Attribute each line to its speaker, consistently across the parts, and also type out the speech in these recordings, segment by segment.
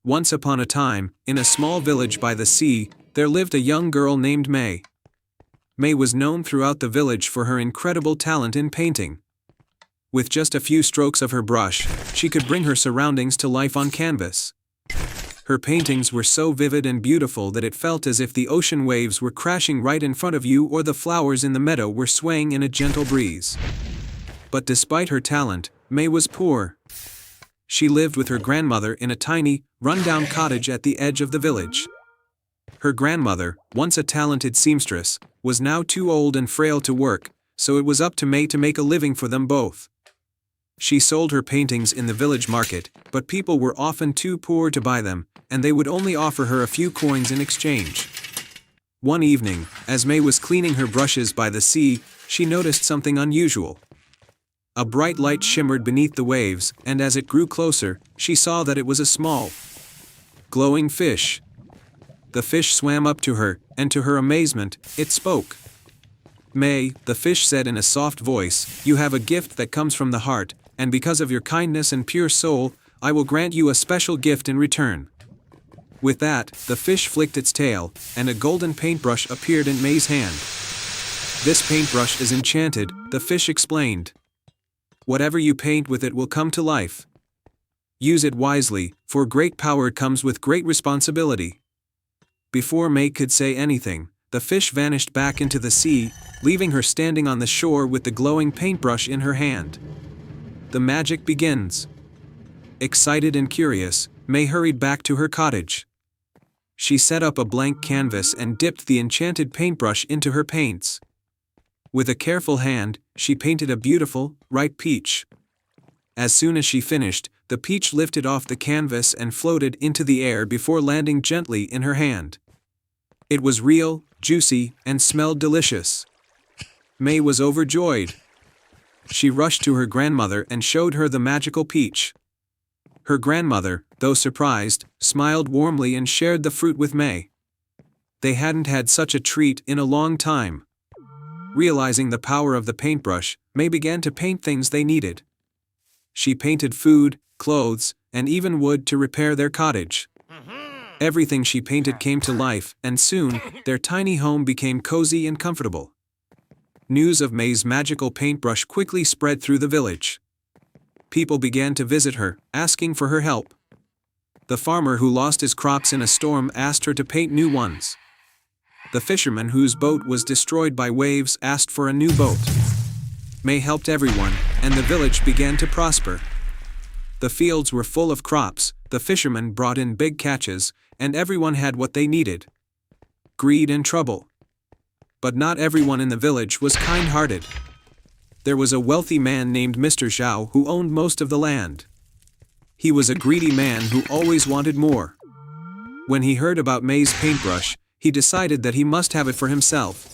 Speaker 1: Once upon a time, in a small village by the sea, there lived a young girl named May. May was known throughout the village for her incredible talent in painting. With just a few strokes of her brush, she could bring her surroundings to life on canvas. Her paintings were so vivid and beautiful that it felt as if the ocean waves were crashing right in front of you or the flowers in the meadow were swaying in a gentle breeze. But despite her talent, May was poor. She lived with her grandmother in a tiny, run-down cottage at the edge of the village. Her grandmother, once a talented seamstress, was now too old and frail to work, so it was up to May to make a living for them both. She sold her paintings in the village market, but people were often too poor to buy them, and they would only offer her a few coins in exchange. One evening, as May was cleaning her brushes by the sea, she noticed something unusual. A bright light shimmered beneath the waves, and as it grew closer, she saw that it was a small, glowing fish. The fish swam up to her, and to her amazement, it spoke. "May," the fish said in a soft voice, "you have a gift that comes from the heart, and because of your kindness and pure soul, I will grant you a special gift in return." With that, the fish flicked its tail, and a golden paintbrush appeared in May's hand. "This paintbrush is enchanted," the fish explained. "Whatever you paint with it will come to life. Use it wisely, for great power comes with great responsibility." Before May could say anything, the fish vanished back into the sea, leaving her standing on the shore with the glowing paintbrush in her hand. The magic begins. Excited and curious, May hurried back to her cottage. She set up a blank canvas and dipped the enchanted paintbrush into her paints. With a careful hand, she painted a beautiful, ripe peach. As soon as she finished, the peach lifted off the canvas and floated into the air before landing gently in her hand. It was real, juicy, and smelled delicious. May was overjoyed. She rushed to her grandmother and showed her the magical peach. Her grandmother, though surprised, smiled warmly and shared the fruit with May. They hadn't had such a treat in a long time. Realizing the power of the paintbrush, May began to paint things they needed. She painted food, clothes, and even wood to repair their cottage. Everything she painted came to life, and soon, their tiny home became cozy and comfortable. News of May's magical paintbrush quickly spread through the village. People began to visit her, asking for her help. The farmer who lost his crops in a storm asked her to paint new ones. The fisherman whose boat was destroyed by waves asked for a new boat. May helped everyone, and the village began to prosper. The fields were full of crops, the fishermen brought in big catches, and everyone had what they needed. Greed and trouble. But not everyone in the village was kind-hearted. There was a wealthy man named Mr. Zhao who owned most of the land. He was a greedy man who always wanted more. When he heard about May's paintbrush, he decided that he must have it for himself.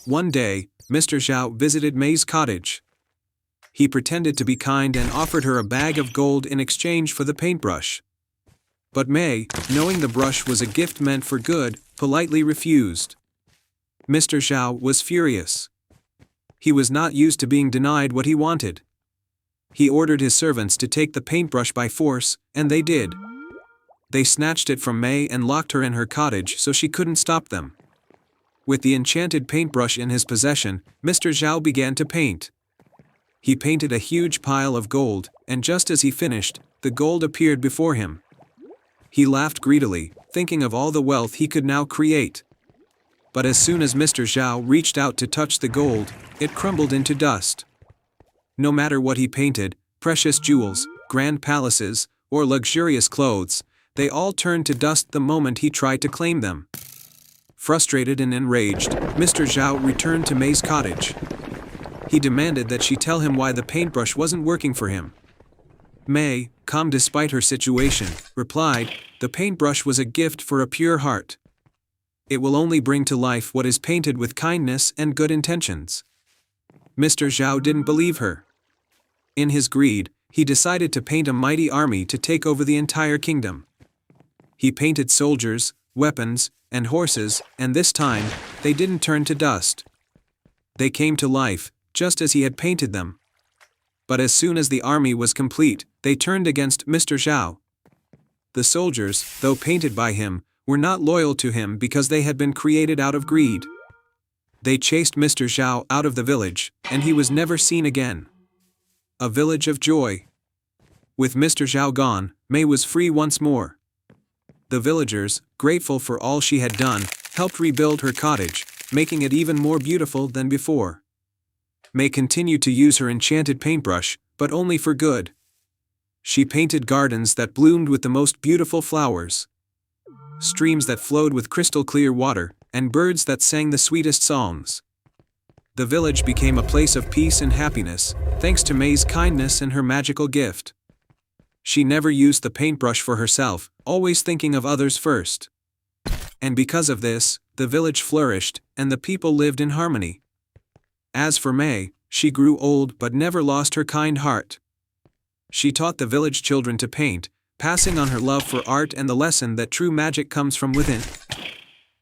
Speaker 1: One day, Mr. Zhao visited May's cottage. He pretended to be kind and offered her a bag of gold in exchange for the paintbrush. But May, knowing the brush was a gift meant for good, politely refused. Mr. Zhao was furious. He was not used to being denied what he wanted. He ordered his servants to take the paintbrush by force, and they did. They snatched it from May and locked her in her cottage so she couldn't stop them. With the enchanted paintbrush in his possession, Mr. Zhao began to paint. He painted a huge pile of gold, and just as he finished, the gold appeared before him. He laughed greedily, thinking of all the wealth he could now create. But as soon as Mr. Zhao reached out to touch the gold, it crumbled into dust. No matter what he painted, precious jewels, grand palaces, or luxurious clothes, they all turned to dust the moment he tried to claim them. Frustrated and enraged, Mr. Zhao returned to May's cottage. He demanded that she tell him why the paintbrush wasn't working for him. May, calm despite her situation, replied, "The paintbrush was a gift for a pure heart. It will only bring to life what is painted with kindness and good intentions." Mr. Zhao didn't believe her. In his greed, he decided to paint a mighty army to take over the entire kingdom. He painted soldiers, weapons, and horses, and this time, they didn't turn to dust. They came to life, just as he had painted them. But as soon as the army was complete, they turned against Mr. Zhao. The soldiers, though painted by him, were not loyal to him because they had been created out of greed. They chased Mr. Zhao out of the village, and he was never seen again. A village of joy. With Mr. Zhao gone, Mei was free once more. The villagers, grateful for all she had done, helped rebuild her cottage, making it even more beautiful than before. Mei continued to use her enchanted paintbrush, but only for good. She painted gardens that bloomed with the most beautiful flowers, streams that flowed with crystal clear water, and birds that sang the sweetest songs. The village became a place of peace and happiness, thanks to Mei's kindness and her magical gift. She never used the paintbrush for herself, always thinking of others first. And because of this, the village flourished, and the people lived in harmony. As for Mei, she grew old but never lost her kind heart. She taught the village children to paint, passing on her love for art and the lesson that true magic comes from within.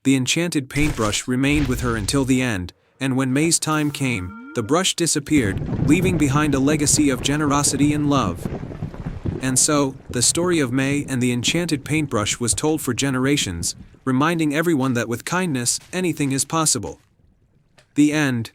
Speaker 1: The enchanted paintbrush remained with her until the end, and when Mei's time came, the brush disappeared, leaving behind a legacy of generosity and love. And so, the story of Mei and the enchanted paintbrush was told for generations, reminding everyone that with kindness, anything is possible. The end.